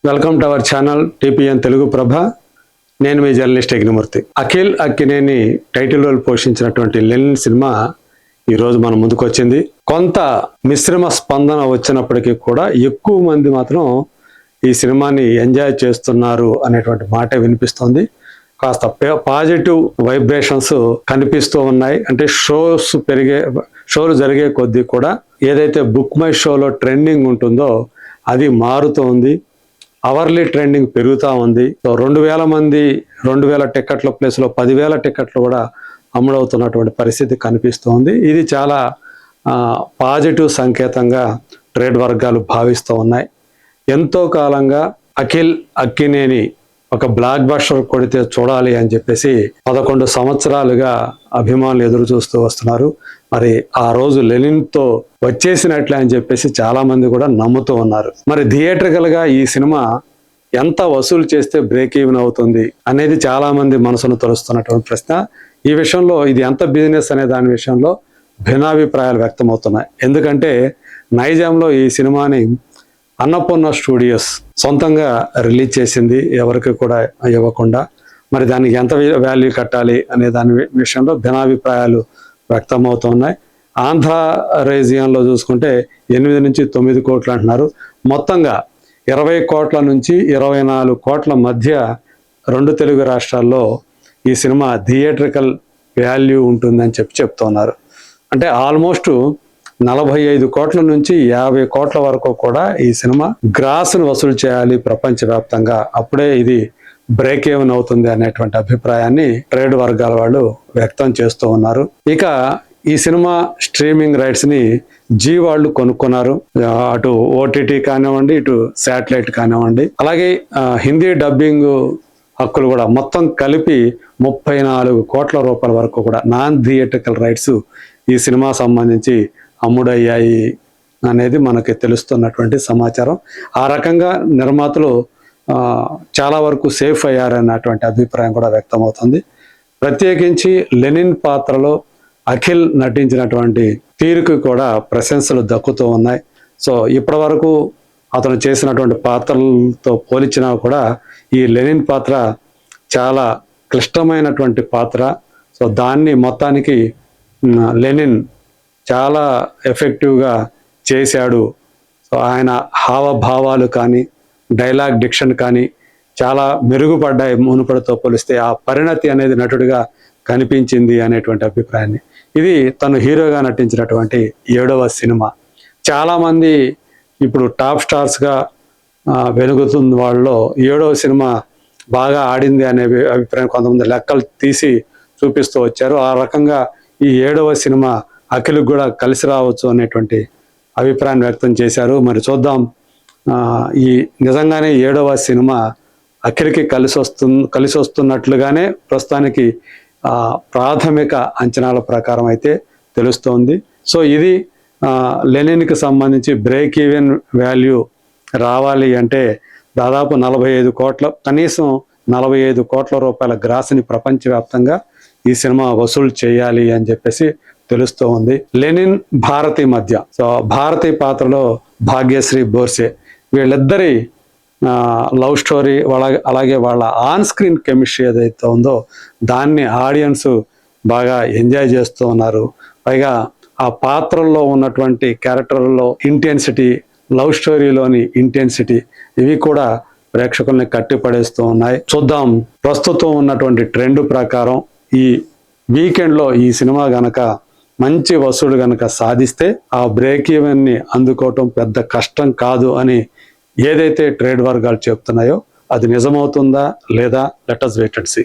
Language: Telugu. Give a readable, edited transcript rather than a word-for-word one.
Welcome to our channel TPN Telugu Prabha. నేను మీ journalist Agnimurthy. Akhil Akkineni title role పోషించినటువంటి లెనిన్ సినిమా ఈరోజు మన ముందుకు వచ్చింది. కొంత మిశ్రమ స్పందన వచ్చినప్పటికీ కూడా ఎక్కువ మంది మాత్రం ఈ సినిమాని ఎంజాయ్ చేస్తున్నారు అనేటువంటి మాట వినిపిస్తోంది. కాస్త పాజిటివ్ వైబ్రేషన్స్ కనిపిస్తూ ఉన్నాయి. అంటే షోలు జరిగే కొద్దీ కూడా ఏదైతే బుక్ మై షోలో ట్రెండింగ్ ఉంటుందో అది మారుతూ ఉంది. అవర్లీ ట్రెండింగ్ పెరుగుతూ ఉంది. 2,000 టికెట్ల ప్లేస్లో 10,000 టికెట్లు కూడా అమ్ముడవుతున్నటువంటి పరిస్థితి కనిపిస్తోంది. ఇది చాలా పాజిటివ్ సంకేతంగా ట్రేడ్ వర్గాలు భావిస్తూ ఉన్నాయి. ఎంతో కాలంగా అఖిల్ అక్కినేని ఒక బ్లాక్ బస్టర్ కొడితే చూడాలి అని చెప్పేసి 11 సంవత్సరాలుగా అభిమానులు ఎదురు చూస్తూ వస్తున్నారు. మరి ఆ రోజు లెనిన్తో వచ్చేసినట్లే అని చెప్పేసి చాలా మంది కూడా నమ్ముతూ ఉన్నారు. మరి థియేట్రికల్ గా ఈ సినిమా ఎంత వసూలు చేస్తే బ్రేక్ ఈవెన్ అవుతుంది అనేది చాలా మంది మనసును తొలుస్తున్నటువంటి ప్రశ్న. ఈ విషయంలో ఇది ఎంత బిజినెస్ అనే దాని విషయంలో భిన్నాభిప్రాయాలు వ్యక్తమవుతున్నాయి. ఎందుకంటే నైజాంలో ఈ సినిమాని అన్నపూర్ణ స్టూడియోస్ సొంతంగా రిలీజ్ చేసింది, ఎవరికి కూడా ఇవ్వకుండా. మరి దానికి ఎంత వాల్యూ కట్టాలి అనే దాని విషయంలో భిన్నాభిప్రాయాలు వ్యక్తమవుతున్నాయి. ఆంధ్ర రీజియన్లో చూసుకుంటే 8 నుంచి 9 కోట్లు అంటున్నారు. మొత్తంగా 20 కోట్ల నుంచి 24 కోట్ల మధ్య 2 తెలుగు రాష్ట్రాల్లో ఈ సినిమా థియేట్రికల్ వాల్యూ ఉంటుందని చెప్తున్నారు. అంటే ఆల్మోస్ట్ 45 కోట్ల నుంచి 50 కోట్ల వరకు కూడా ఈ సినిమా గ్రాస్ను వసూలు చేయాలి ప్రపంచవ్యాప్తంగా. అప్పుడే ఇది బ్రేక్ ఈవెన్ అవుతుంది అనేటువంటి అభిప్రాయాన్ని ట్రేడ్ వర్గాల వాళ్ళు వ్యక్తం చేస్తూ ఉన్నారు. ఇక ఈ సినిమా స్ట్రీమింగ్ రైట్స్ ని జీ వాళ్ళు కొనుక్కున్నారు. అటు ఓటీటీ కానివ్వండి, ఇటు శాటిలైట్ కానివ్వండి, అలాగే హిందీ డబ్బింగ్ హక్కులు కూడా మొత్తం కలిపి 34 కోట్ల రూపాయల వరకు కూడా నాన్ థియేట్రికల్ రైట్స్ ఈ సినిమా సంబంధించి అమ్ముడయ్యాయి అనేది మనకి తెలుస్తున్నటువంటి సమాచారం. ఆ రకంగా నిర్మాతలు చాలా వరకు సేఫ్ అయ్యారన్నటువంటి అభిప్రాయం కూడా వ్యక్తమవుతుంది. ప్రత్యేకించి లెనిన్ పాత్రలో అఖిల్ నటించినటువంటి తీరుకు కూడా ప్రశంసలు దక్కుతూ ఉన్నాయి. సో ఇప్పటి వరకు అతను చేసినటువంటి పాత్రలతో పోల్చినా కూడా ఈ లెనిన్ పాత్ర చాలా క్లిష్టమైనటువంటి పాత్ర. సో దాన్ని మొత్తానికి లెనిన్ చాలా ఎఫెక్టివ్గా చేశాడు. సో ఆయన హావభావాలు కానీ డైలాగ్ డిక్షన్ కానీ చాలా మెరుగుపడ్డాయి మునుపటితో పోలిస్తే. ఆ పరిణతి అనేది నటుడిగా కనిపించింది అనేటువంటి అభిప్రాయాన్ని. ఇది తను హీరోగా నటించినటువంటి 7వ సినిమా. చాలామంది ఇప్పుడు టాప్ స్టార్స్గా వెలుగుతున్న వాళ్ళలో 7వ సినిమా బాగా ఆడింది అనే అభిప్రాయం కొంతమంది లెక్కలు తీసి చూపిస్తూ వచ్చారు. ఆ రకంగా ఈ 7వ సినిమా అఖిల్కి కూడా కలిసి రావచ్చు అనేటువంటి అభిప్రాయాన్ని వ్యక్తం చేశారు. మరి చూద్దాం, ఈ నిజంగానే 7వ సినిమా అఖిల్కి కలిసి వస్తున్నట్లుగానే ప్రస్తుతానికి ప్రాథమిక అంచనాల ప్రకారం అయితే తెలుస్తోంది. సో ఇది లెనిన్కి సంబంధించి బ్రేక్ ఈవెన్ వాల్యూ రావాలి అంటే దాదాపు 45 కోట్ల, కనీసం 45 కోట్ల రూపాయల గ్రాస్ని ప్రపంచవ్యాప్తంగా ఈ సినిమా వసూలు చేయాలి అని చెప్పేసి తెలుస్తూ ఉంది. లెనిన్ భారతి మధ్య, సో భారతి పాత్రలో భాగ్యశ్రీ బోర్సే, వీళ్ళిద్దరి లవ్ స్టోరీ, అలాగే వాళ్ళ ఆన్ స్క్రీన్ కెమిస్ట్రీ ఏదైతే ఉందో దాన్ని ఆడియన్స్ బాగా ఎంజాయ్ చేస్తూ ఉన్నారు. పైగా ఆ పాత్రల్లో ఉన్నటువంటి క్యారెక్టర్లో ఇంటెన్సిటీ, లవ్ స్టోరీలోని ఇంటెన్సిటీ, ఇవి కూడా ప్రేక్షకుల్ని కట్టిపడేస్తూ ఉన్నాయి. చూద్దాం, ప్రస్తుతం ఉన్నటువంటి ట్రెండ్ ప్రకారం ఈ వీకెండ్లో ఈ సినిమా గనక మంచి వసూలు గనక సాధిస్తే ఆ బ్రేక్ ఈవెన్ని అందుకోవటం పెద్ద కష్టం కాదు అని ఏదైతే ట్రేడ్ వర్గాలు చెప్తున్నాయో అది నిజమవుతుందా లేదా, let us wait and see.